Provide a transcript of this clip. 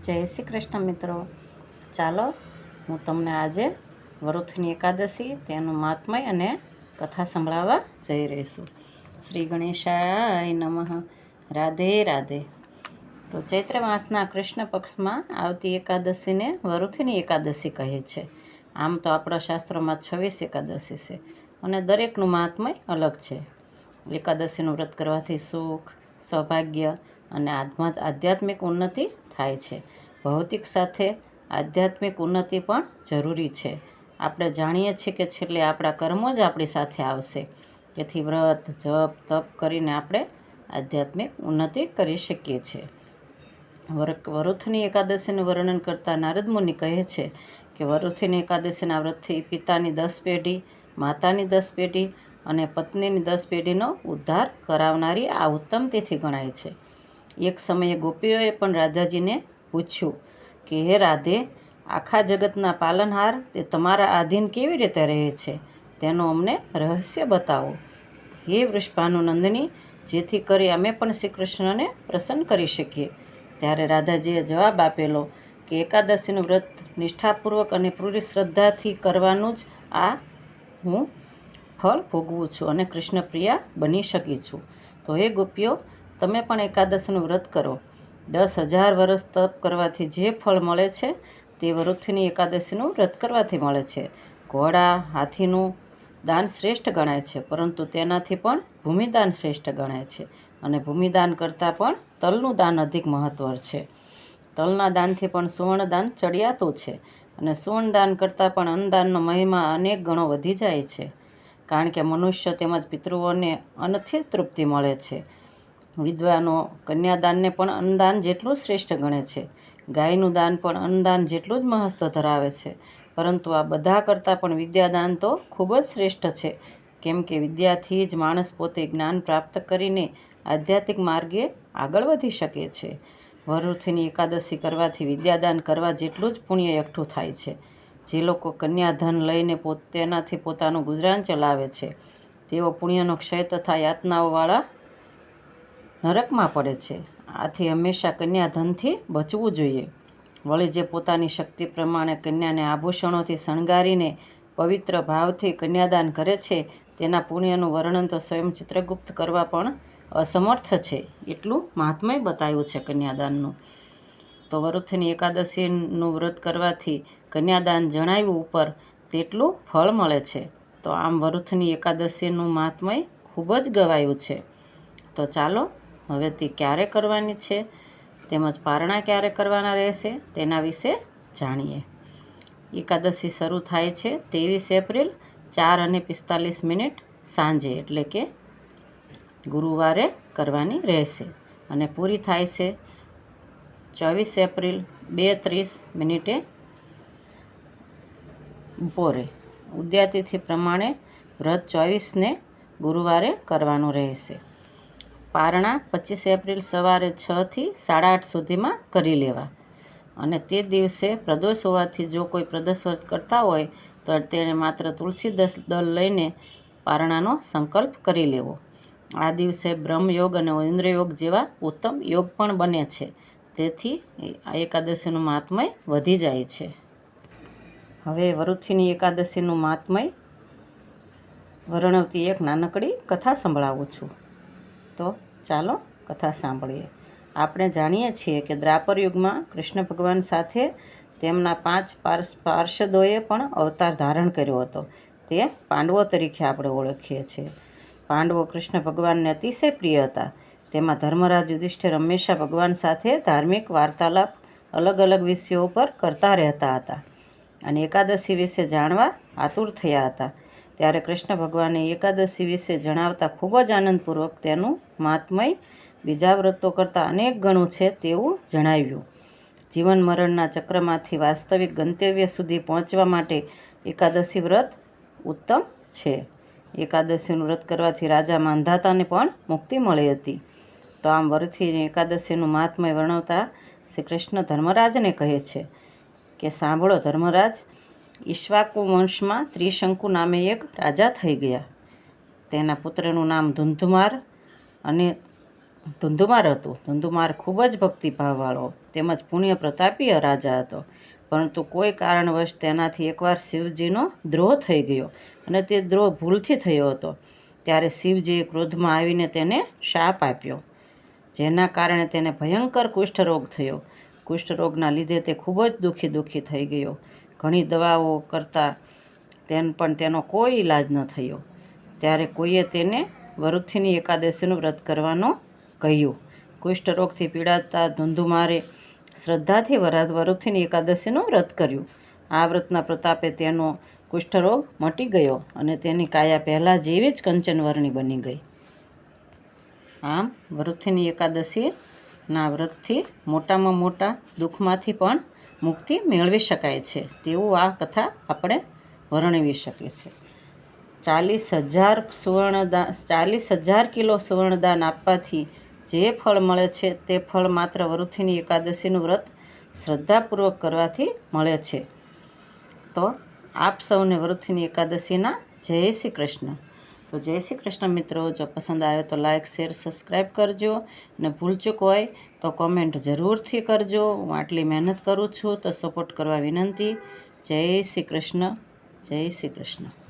જય શ્રી કૃષ્ણ મિત્રો. ચાલો હું તમને આજે વરુથની એકાદશી તેનું મહાત્મય અને કથા સંભળાવવા જઈ રહી છું. શ્રી ગણેશાય નમઃ. રાધે રાધે. તો ચૈત્ર માસના કૃષ્ણ પક્ષમાં આવતી એકાદશીને વરુથની એકાદશી કહે છે. આમ તો આપણા શાસ્ત્રોમાં 26 એકાદશી છે અને દરેકનું મહાત્મય અલગ છે. એકાદશીનું વ્રત કરવાથી સુખ, સૌભાગ્ય અને આધ્યાત્મિક ઉન્નતિ થાય છે. ભૌતિક સાથે આધ્યાત્મિક ઉન્નતિ પણ જરૂરી છે. આપણે જાણીએ છીએ કે છેલ્લે આપણા કર્મો જ આપણી સાથે આવશે. તેથી વ્રત, જપ, તપ કરીને આપણે આધ્યાત્મિક ઉન્નતિ કરી શકીએ છીએ. વરુથની એકાદશીનું વર્ણન કરતા નારદ મુનિ કહે છે કે વરુથની એકાદશીના વ્રતથી પિતાની 10 પેઢી, માતાની 10 પેઢી અને પત્નીની 10 પેઢીનો ઉદ્ધાર કરાવનારી આ ઉત્તમ તિથિ ગણાય છે. એક સમયે ગોપીઓએ પણ રાધાજીને પૂછ્યું કે હે રાધે, આખા જગતના પાલનહાર તે તમારા આધીન કેવી રીતે રહે છે? તેનું અમને રહસ્ય બતાવો. હે વૃષભાનુનંદની, જેથી કરી અમે પણ શ્રી કૃષ્ણને પ્રસન્ન કરી શકીએ. ત્યારે રાધાજીએ જવાબ આપેલો કે એકાદશીનું વ્રત નિષ્ઠાપૂર્વક અને પૂરી શ્રદ્ધાથી કરવાનું જ આ હું ફળ ભોગવું છું અને કૃષ્ણ પ્રિયા બની શકી છું. તો હે ગોપીઓ, તમે પણ એકાદશીનું વ્રત કરો. 10,000 વર્ષ તપ કરવાથી જે ફળ મળે છે તે વરુથની એકાદશીનું વ્રત કરવાથી મળે છે. ઘોડા, હાથીનું દાન શ્રેષ્ઠ ગણાય છે, પરંતુ તેનાથી પણ ભૂમિદાન શ્રેષ્ઠ ગણાય છે અને ભૂમિદાન કરતાં પણ તલનું દાન અધિક મહત્વ છે. તલના દાનથી પણ સુવર્ણદાન ચડિયાતું છે અને સુવર્ણદાન કરતાં પણ અન્નદાનનો મહિમા અનેક ગણો વધી જાય છે, કારણ કે મનુષ્ય તેમજ પિતૃઓને અન્નથી જ તૃપ્તિ મળે છે. વિદ્વાનો કન્યાદાનને પણ અન્નદાન જેટલું શ્રેષ્ઠ ગણે છે. ગાયનું દાન પણ અન્નદાન જેટલું જ મહત્વ ધરાવે છે, પરંતુ આ બધા કરતાં પણ વિદ્યાદાન તો ખૂબ જ શ્રેષ્ઠ છે, કેમ કે વિદ્યાથી જ માણસ પોતે જ્ઞાન પ્રાપ્ત કરીને આધ્યાત્મિક માર્ગે આગળ વધી શકે છે. વરુથની એકાદશી કરવાથી વિદ્યાદાન કરવા જેટલું જ પુણ્ય એકઠું થાય છે. જે લોકો કન્યાધન લઈને તેનાથી પોતાનું ગુજરાન ચલાવે છે તેઓ પુણ્યનો ક્ષય તથા યાતનાઓવાળા નરકમાં પડે છે. આથી હંમેશા કન્યાધનથી બચવું જોઈએ. વળી જે પોતાની શક્તિ પ્રમાણે કન્યાને આભૂષણોથી શણગારીને પવિત્ર ભાવથી કન્યાદાન કરે છે તેના પુણ્યનું વર્ણન તો સ્વયં ચિત્રગુપ્ત કરવા પણ અસમર્થ છે. એટલું મહાત્મય બતાવ્યું છે કન્યાદાનનું. તો વરુથની એકાદશીનું વ્રત કરવાથી કન્યાદાન જણાવ્યું ઉપર તેટલું ફળ મળે છે. તો આમ વરુથની એકાદશીનું મહાત્મય ખૂબ જ ગવાયું છે. તો ચાલો હવે તે ક્યારે કરવાની છે તેમજ પારણા ક્યારે કરવાના રહેશે તેના વિશે જાણીએ. એકાદશી શરૂ થાય છે 23 એપ્રિલ 4:45 સાંજે, એટલે કે ગુરુવારે કરવાની રહેશે અને પૂરી થાય છે 24 એપ્રિલ 2:30 બપોરે. ઉદ્યાતિથિ પ્રમાણે વ્રત 24ને ગુરુવારે કરવાનું રહેશે. પારણા 25 એપ્રિલ સવારે 6 થી 8:30 સુધીમાં કરી લેવા અને તે દિવસે પ્રદોષ હોવાથી જો કોઈ પ્રદોષ વ્રત કરતા હોય તો તેણે માત્ર તુલસી દળ લઈને પારણાનો સંકલ્પ કરી લેવો. આ દિવસે બ્રહ્મયોગ અને ઇન્દ્રયોગ જેવા ઉત્તમ યોગ પણ બને છે. તેથી આ એકાદશીનું મહાત્મય વધી જાય છે. હવે વરુથની એકાદશીનું મહાત્મય વર્ણવતી એક નાનકડી કથા સંભળાવું છું. તો ચાલો કથા સાંભળીએ. આપણે જાણીએ છીએ કે દ્વાપર યુગમાં કૃષ્ણ ભગવાન સાથે તેમના 5 પાર્ષદોએ પણ અવતાર ધારણ કર્યો હતો. તે પાંડવો તરીકે આપણે ઓળખીએ છીએ. પાંડવો કૃષ્ણ ભગવાનને અતિશય પ્રિય હતા. તેમાં ધર્મરાજ યુધિષ્ઠિર હંમેશા ભગવાન સાથે ધાર્મિક વાર્તાલાપ અલગ અલગ વિષયો પર કરતા રહેતા હતા અને એકાદશી વિશે જાણવા આતુર થયા હતા. ત્યારે કૃષ્ણ ભગવાને એકાદશી વિશે જણાવતા ખૂબ જ આનંદપૂર્વક તેનું મહાત્મય બીજા વ્રતો કરતાં અનેક ગણું છે તેવું જણાવ્યું. જીવન મરણના ચક્રમાંથી વાસ્તવિક ગંતવ્ય સુધી પહોંચવા માટે એકાદશી વ્રત ઉત્તમ છે. એકાદશીનું વ્રત કરવાથી રાજા માંધાતાને પણ મુક્તિ મળી હતી. તો આમ વરુથની એકાદશીનું મહાત્મય વર્ણવતા શ્રી કૃષ્ણ ધર્મરાજને કહે છે કે સાંભળો ધર્મરાજ, ઈક્ષ્વાકુ વંશમાં ત્રિશંકુ નામે એક રાજા થઈ ગયા. તેના પુત્રનું નામ ધુંધુમાર અને ધુંધુમાર હતું. ધુંધુમાર ખૂબ જ ભક્તિભાવવાળો તેમજ પુણ્ય પ્રતાપીય રાજા હતો, પરંતુ કોઈ કારણવશ તેનાથી એકવાર શિવજીનો દ્રોહ થઈ ગયો અને તે દ્રોહ ભૂલથી થયો હતો. ત્યારે શિવજીએ ક્રોધમાં આવીને તેને શાપ આપ્યો, જેના કારણે તેને ભયંકર કુષ્ઠરોગ થયો. કુષ્ઠરોગના લીધે તે ખૂબ જ દુઃખી થઈ ગયો. ઘણી દવાઓ કરતાં પણ તેનો કોઈ ઈલાજ ન થયો. ત્યારે કોઈએ તેને વરુથીની એકાદશીનું વ્રત કરવાનો કહ્યું. કુષ્ઠરોગથી પીડાતા ધુંધુમારે શ્રદ્ધાથી વરુથીની એકાદશીનું વ્રત કર્યું. આ વ્રતના પ્રતાપે તેનો કુષ્ઠરોગ મટી ગયો અને તેની કાયા પહેલાં જેવી જ કંચનવર્ણી બની ગઈ. આમ વરુથીની એકાદશીના વ્રતથી મોટામાં મોટા દુઃખમાંથી પણ મુક્તિ મેળવી શકાય છે તેવું આ કથા આપણે વર્ણવી શકીએ છીએ. 40,000 કિલો સુવર્ણદાન આપવાથી જે ફળ મળે છે તે ફળ માત્ર વરુથીની એકાદશીનું વ્રત શ્રદ્ધાપૂર્વક કરવાથી મળે છે. તો આપ સૌને વરુથીની એકાદશીના જય શ્રી કૃષ્ણ. તો જય શ્રી કૃષ્ણ મિત્રો. જો પસંદ આવે તો લાઇક, શેર, સબસ્ક્રાઈબ કરજો અને ભૂલચૂક હોય તો કોમેન્ટ જરૂરથી કરજો. હું આટલી મહેનત કરું છું તો સપોર્ટ કરવા વિનંતી. જય શ્રી કૃષ્ણ. જય શ્રી કૃષ્ણ.